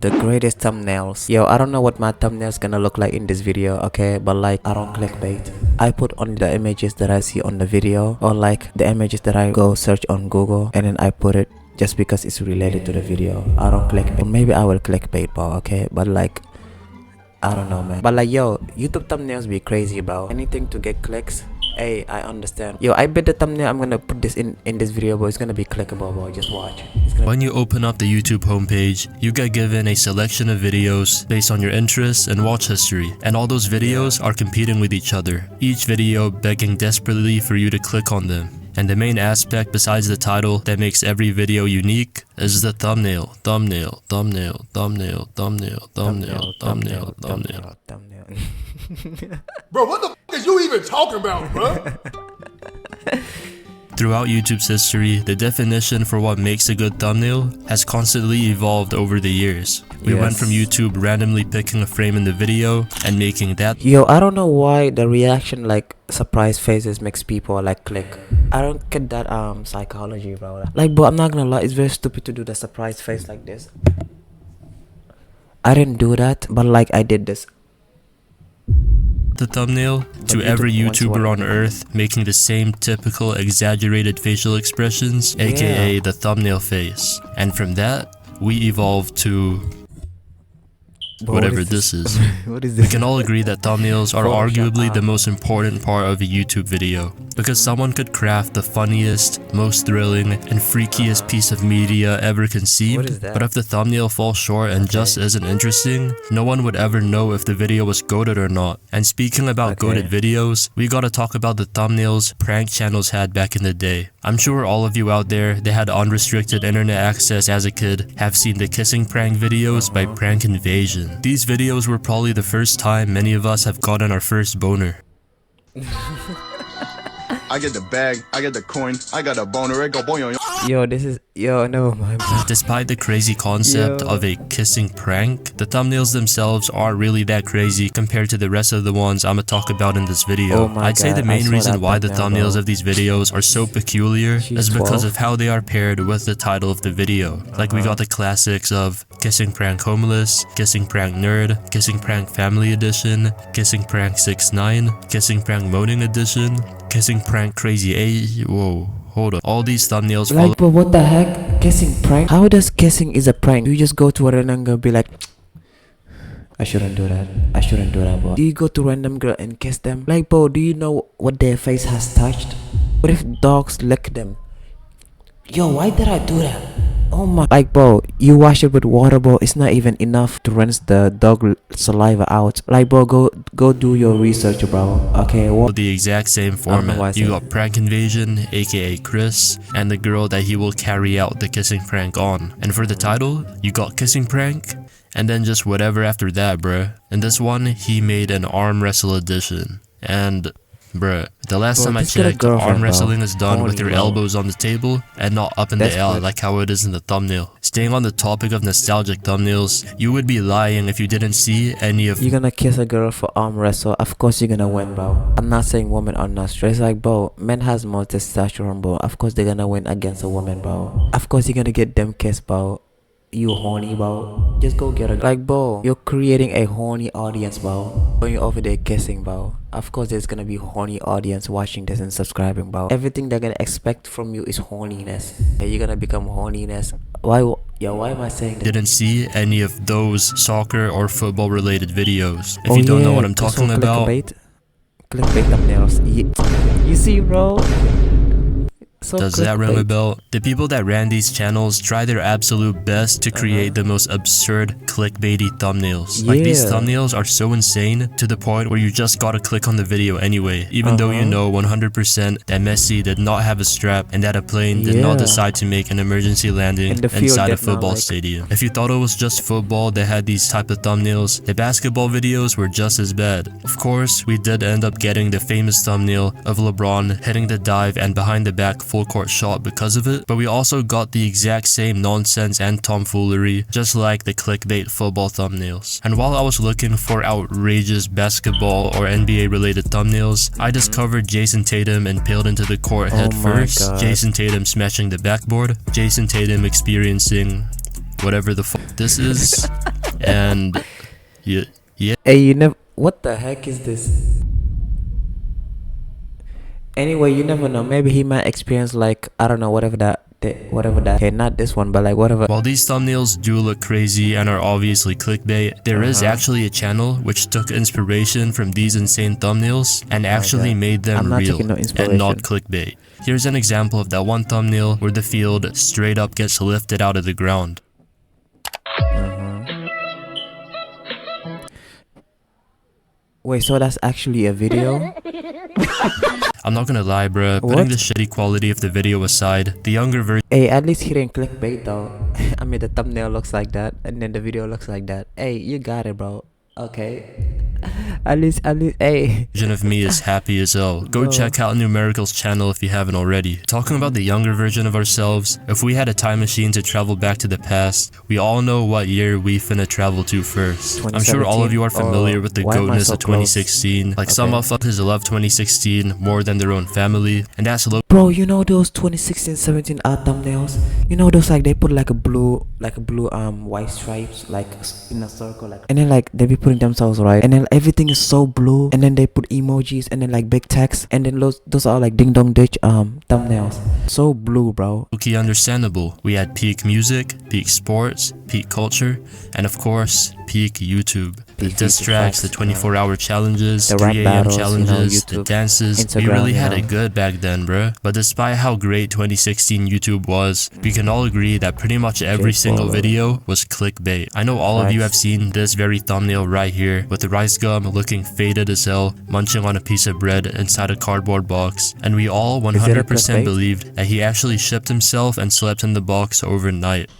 The greatest thumbnails. Yo, I don't know what my thumbnail's gonna look like in this video, okay? But like, I don't clickbait. I put on the images that I see on the video, or like the images that I go search on Google, and then I put it just because it's related to the video. I don't clickbait. Maybe I will clickbait, bro, okay? But like, I don't know, man. But like, yo, YouTube thumbnails be crazy, bro. Anything to get clicks. Hey, I understand. Yo, I bet the thumbnail I'm gonna put this in this video, bro, it's gonna be clickable, bro. Just watch. When you open up the YouTube homepage, you get given a selection of videos based on your interests and watch history, and all those videos are competing with each other, each video begging desperately for you to click on them. And the main aspect besides the title that makes every video unique is the thumbnail, thumbnail, thumbnail, thumbnail, thumbnail, thumbnail, thumbnail, thumbnail. Bro, what the f is you even talking about, bro? Throughout YouTube's history, the definition for what makes a good thumbnail has constantly evolved over the years. We went from YouTube randomly picking a frame in the video and making that. Yo, I don't know why the reaction like surprise faces makes people like click. I don't get that psychology, bro. Like, bro, I'm not gonna lie, it's very stupid to do the surprise face like this. I didn't do that, but like I did this. The thumbnail to every YouTuber on earth making the same typical exaggerated facial expressions, aka the thumbnail face. And from that, we evolved to whatever this is. What is We this? can all agree that thumbnails are arguably the most important part of a YouTube video, because someone could craft the funniest, most thrilling, and freakiest piece of media ever conceived, but if the thumbnail falls short and just isn't interesting, no one would ever know if the video was goated or not. And speaking about goated videos, we gotta talk about the thumbnails prank channels had back in the day. I'm sure all of you out there that had unrestricted internet access as a kid have seen the kissing prank videos by Prank Invasion. These videos were probably the first time many of us have gotten our first boner. I get the bag, I get the coin, I got a boner, it go boing. Yo, this is no, my bad. Despite the crazy concept of a kissing prank, the thumbnails themselves aren't really that crazy compared to the rest of the ones I'ma talk about in this video. I'd say the main reason why the thumbnails of these videos are so peculiar is because of how they are paired with the title of the video. Like, we got the classics of Kissing Prank Homeless, Kissing Prank Nerd, Kissing Prank Family Edition, Kissing Prank 6ix9ine, Kissing Prank Moaning Edition, Kissing Prank Crazy 8. Whoa, hold up. All these thumbnails follow. Like, but what the heck? Kissing prank? How does kissing is a prank? You just go to a random girl, be like, I shouldn't do that. I shouldn't do that, bro. Do you go to random girl and kiss them? Like, bro, do you know what their face has touched? What if dogs lick them? Yo, why did I do that? Oh my. Like, bro, you wash it with water, bro. It's not even enough to rinse the dog saliva out. Like, bro, go do your research, bro. Okay, what? The exact same format. You got Prank Invasion, aka Chris, and the girl that he will carry out the kissing prank on. And for the title, you got Kissing Prank, and then just whatever after that, bruh. And this one, he made an arm wrestle edition. And bruh, the last time I checked, arm wrestling is done with your elbows on the table and not up in the air like how it is in the thumbnail. Staying on the topic of nostalgic thumbnails, you would be lying if you didn't see any of— You're gonna kiss a girl for arm wrestle, of course you're gonna win, bro. I'm not saying women are not straight. It's like, bro, men has more testosterone, bro. Of course they're gonna win against a woman, bro. Of course you're gonna get them kissed, bro. You horny, bro. Just go get her. Like, bro, you're creating a horny audience, bro. When you're over there kissing, bro, of course there's gonna be horny audience watching this and subscribing, bro. Everything they're gonna expect from you is horniness. You're gonna become horniness. Why am I saying that? Didn't see any of those soccer or football related videos. If you don't know what I'm talking about, clickbait thumbnails. You see, bro? Does that ring a bell? The people that ran these channels try their absolute best to create the most absurd clickbaity thumbnails. Like, these thumbnails are so insane to the point where you just gotta click on the video anyway, even though you know 100% that Messi did not have a strap and that a plane did not decide to make an emergency landing inside a football stadium. If you thought it was just football that had these type of thumbnails, the basketball videos were just as bad. Of course, we did end up getting the famous thumbnail of LeBron hitting the dive and behind the back full court shot because of it, but we also got the exact same nonsense and tomfoolery, just like the clickbait football thumbnails. And while I was looking for outrageous basketball or NBA related thumbnails, I discovered Jason Tatum impaled into the court head first, Jason Tatum smashing the backboard, Jason Tatum experiencing whatever the fuck this is. And yeah. Hey, you never. What the heck is this? Anyway, you never know. Maybe he might experience like, I don't know, whatever that. Okay, not this one, but like whatever. While these thumbnails do look crazy and are obviously clickbait, there is actually a channel which took inspiration from these insane thumbnails and actually made them real and not clickbait. Here's an example of that one thumbnail where the field straight up gets lifted out of the ground. Wait, so that's actually a video? I'm not gonna lie, bruh. Putting the shitty quality of the video aside, the younger version. Hey, at least he didn't clickbait though. I mean, the thumbnail looks like that, and then the video looks like that. Hey, you got it, bro. Okay. At least, hey. Version of me is happy as hell. Go check out Numerical's channel if you haven't already. Talking about the younger version of ourselves, if we had a time machine to travel back to the past, we all know what year we finna travel to first. I'm sure all of you are familiar with the goatness of 2016. Like some motherfuckers love 2016 more than their own family, and that's a little. Bro, you know those 2016, 17 art thumbnails? You know those like they put like a blue white stripes like in a circle, like, and then like they be putting themselves right, and then everything is so blue, and then they put emojis and then like big text, and then those are like ding dong ditch thumbnails. So blue, bro. Okay, understandable. We had peak music, peak sports, peak culture, and of course peak YouTube. The diss tracks, the 24-hour challenges, the 3 AM challenges, the dances. Instagram, we really had it good back then, bruh. But despite how great 2016 YouTube was, we can all agree that pretty much every single video was clickbait. I know all of you have seen this very thumbnail right here, with the rice gum looking faded as hell, munching on a piece of bread inside a cardboard box, and we all 100% believed that he actually shipped himself and slept in the box overnight.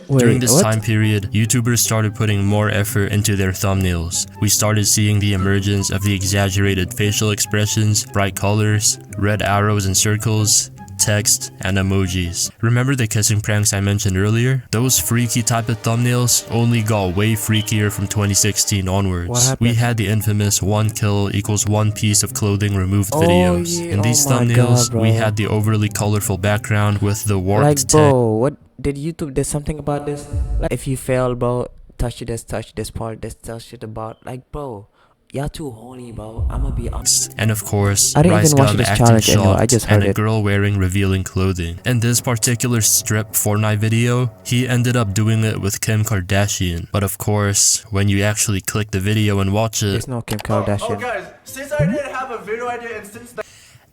During this time period, YouTubers started putting more effort into their thumbnails. We started seeing the emergence of the exaggerated facial expressions, bright colors, red arrows and circles, text, and emojis. Remember the kissing pranks I mentioned earlier? Those freaky type of thumbnails only got way freakier from 2016 onwards. We had the infamous 1 kill equals 1 piece of clothing removed videos. In these thumbnails, we had the overly colorful background with the warped text. What did YouTube do something about this? Like, if you fail, bro, touch this part, this touch it about, like, bro, y'all too horny, bro. I'ma be honest. And of course, I didn't even watch this challenge anymore. I just heard and a girl wearing revealing clothing. In this particular strip Fortnite video, he ended up doing it with Kim Kardashian. But of course, when you actually click the video and watch it, there's no Kim Kardashian. Oh guys, since I didn't have a video idea and since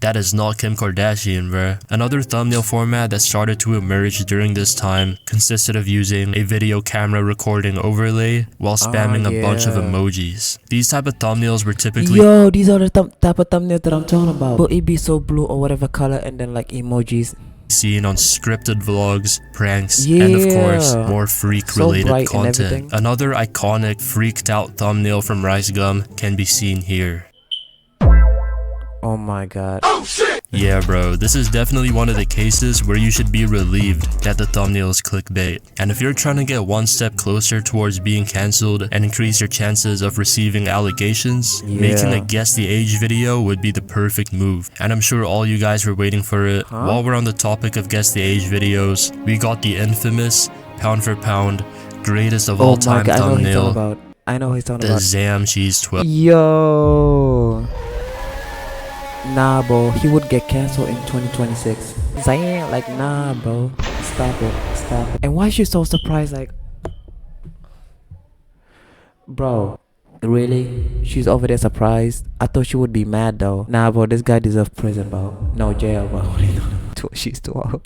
that is not Kim Kardashian, bruh. Another thumbnail format that started to emerge during this time consisted of using a video camera recording overlay while spamming a bunch of emojis. These type of thumbnails were typically these are the type of thumbnails that I'm talking about. But it be so blue or whatever color, and then like emojis seen on scripted vlogs, pranks, and of course, more freak-related content. Another iconic freaked out thumbnail from Rice Gum can be seen here. Oh my god. Oh shit! Yeah, bro, this is definitely one of the cases where you should be relieved that the thumbnail is clickbait. And if you're trying to get one step closer towards being cancelled and increase your chances of receiving allegations, making a guess the age video would be the perfect move. And I'm sure all you guys were waiting for it. While we're on the topic of guess the age videos, we got the infamous, pound for pound, greatest of all time thumbnail. I know he's talking about. The Zam Cheese 12. Yo. Nah, bro, he would get cancelled in 2026. Saying like, nah, bro, stop it. And why is she so surprised? Like, bro, really? She's over there surprised? I thought she would be mad though. Nah, bro, this guy deserves prison, bro. No, jail, bro. She's too old.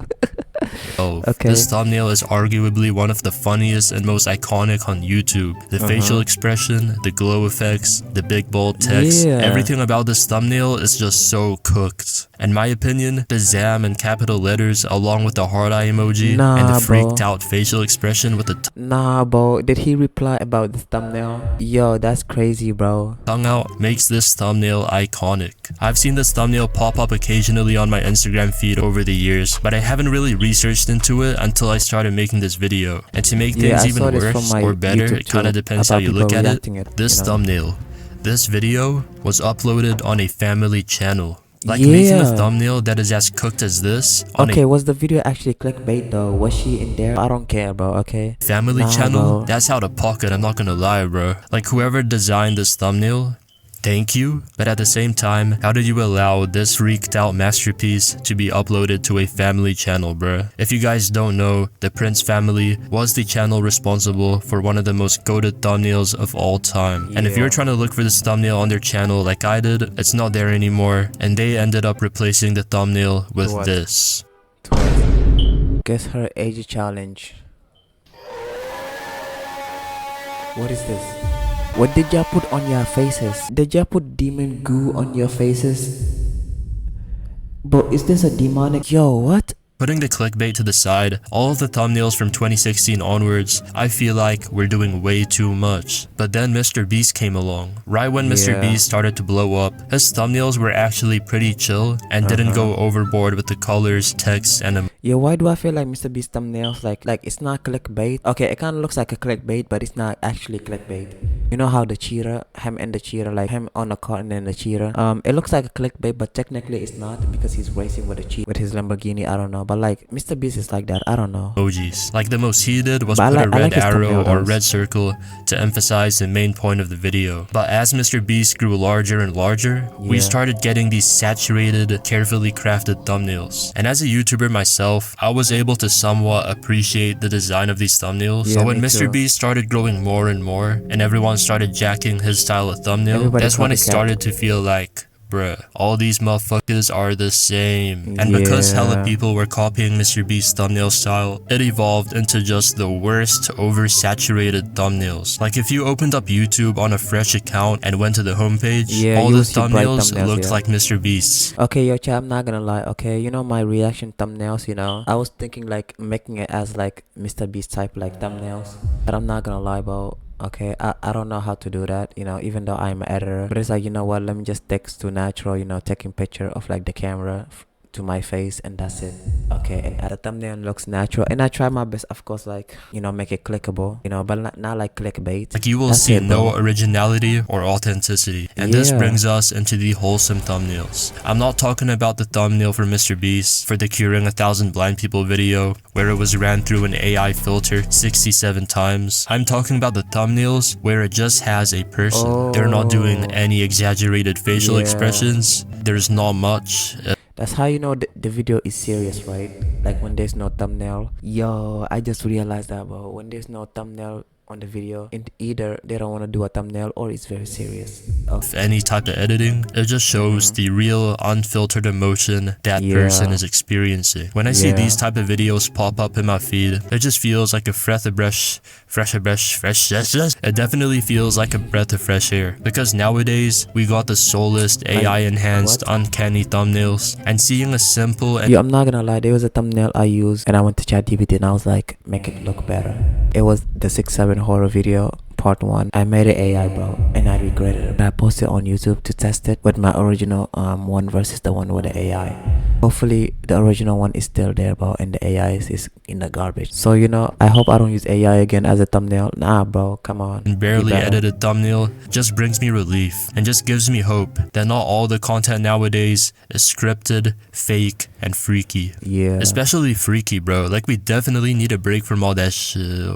This thumbnail is arguably one of the funniest and most iconic on YouTube. The facial expression, the glow effects, the big bold text, everything about this thumbnail is just so cooked. In my opinion, the Zam in capital letters along with the heart eye emoji and the freaked out facial expression with the nah, bro, did he reply about this thumbnail? Yo, that's crazy, bro. Tongue out makes this thumbnail iconic. I've seen this thumbnail pop up occasionally on my Instagram feed over the years, but I haven't really researched into it until I started making this video. And to make things even worse or better, it kind of depends how you look at it. This thumbnail, this video was uploaded on a family channel. Like making a thumbnail that is as cooked as this on okay, was the video actually clickbait though? Was she in there? I don't care, bro. Okay, a family channel, that's out of pocket, I'm not gonna lie, bro. Like whoever designed this thumbnail, thank you, but at the same time, how did you allow this freaked out masterpiece to be uploaded to a family channel, bruh? If you guys don't know, the Prince family was the channel responsible for one of the most goated thumbnails of all time. And if you're trying to look for this thumbnail on their channel like I did, it's not there anymore, and they ended up replacing the thumbnail with this. Guess her age challenge. What is this? What did y'all put on your faces? Did y'all put demon goo on your faces? Bro, is this a demonic? Yo, what? Putting the clickbait to the side, all of the thumbnails from 2016 onwards, I feel like we're doing way too much. But then Mr. Beast came along. Right when Mr. Beast started to blow up, his thumbnails were actually pretty chill and didn't go overboard with the colors, text, and Yo, why do I feel like Mr. Beast thumbnails like it's not clickbait? Okay, it kind of looks like a clickbait, but it's not actually clickbait. You know how the cheetah, him and the cheetah, like him on a car and then the cheetah. It looks like a clickbait, but technically it's not because he's racing with a cheetah with his Lamborghini. I don't know, but like Mr. Beast is like that. I don't know. emojis. Like the most he did was put a red arrow or red circle to emphasize the main point of the video. But as Mr. Beast grew larger and larger, we started getting these saturated, carefully crafted thumbnails. And as a YouTuber myself, I was able to somewhat appreciate the design of these thumbnails. So when Mr. Beast started growing more and more, and everyone started jacking his style of thumbnail, that's when it started to feel like, bruh, all these motherfuckers are the same. And because hella people were copying Mr. Beast's thumbnail style, it evolved into just the worst oversaturated thumbnails. Like if you opened up YouTube on a fresh account and went to the homepage, all the thumbnails looked like Mr. Beast's. Okay, yo, chat, I'm not gonna lie, okay? You know my reaction thumbnails, you know? I was thinking like making it as like Mr. Beast type like thumbnails. But I'm not gonna lie, bro. Okay, I don't know how to do that, you know, even though I'm an editor. But it's like, you know what, let me just text to natural, you know, taking picture of like the camera to my face, and that's it. Okay, and the thumbnail looks natural, and I try my best, of course, like, you know, make it clickable, you know, but not like clickbait. Like you will see no originality or authenticity, and this brings us into the wholesome thumbnails. I'm not talking about the thumbnail for Mr. Beast for the Curing 1,000 Blind People video where it was ran through an AI filter 67 times. I'm talking about the thumbnails where it just has a person. They're not doing any exaggerated facial expressions. There's not much. That's how you know the video is serious, right? Like when there's no thumbnail. Yo, I just realized that, bro. When there's no thumbnail on the video, either they don't want to do a thumbnail or it's very serious. Any type of editing, it just shows the real unfiltered emotion that person is experiencing. When I see these type of videos pop up in my feed, it just feels like a breath of fresh. It definitely feels like a breath of fresh air, because nowadays we got the soulless AI enhanced uncanny thumbnails, and seeing a simple and I'm not gonna lie, there was a thumbnail I used and I went to ChatGPT and I was like, make it look better. It was the 6-7 horror video part 1. I made it AI, bro, and I regretted it. But I posted on YouTube to test it with my original one versus the one with the AI. Hopefully the original one is still there, bro, and the AI is in the garbage. So, you know, I hope I don't use AI again as a thumbnail. Nah, bro, come on. Barely edited thumbnail just brings me relief and just gives me hope that not all the content nowadays is scripted, fake, and freaky. Especially freaky, bro. Like we definitely need a break from all that shit.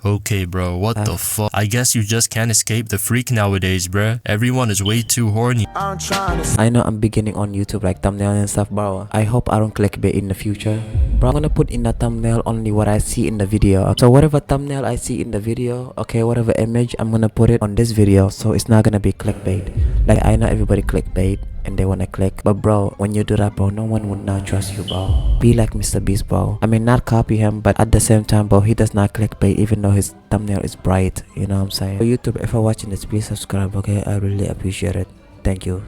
Okay, bro, what the fuck? I guess you just can't escape the freak nowadays, bruh. Everyone is way too horny. I know I'm beginning on YouTube like thumbnail and stuff, bro. I hope I don't clickbait in the future. Bro, I'm gonna put in the thumbnail only what I see in the video. So whatever thumbnail I see in the video, okay, whatever image, I'm gonna put it on this video. So it's not gonna be clickbait. Like I know everybody clickbait and they wanna click, but bro, when you do that, bro, no one would not trust you, bro. Be like Mr. Beast, bro. I mean, not copy him, but at the same time, bro, he does not clickbait even though his thumbnail is bright. You know what I'm saying? So YouTube, if you're watching this, please subscribe, okay? I really appreciate it. Thank you.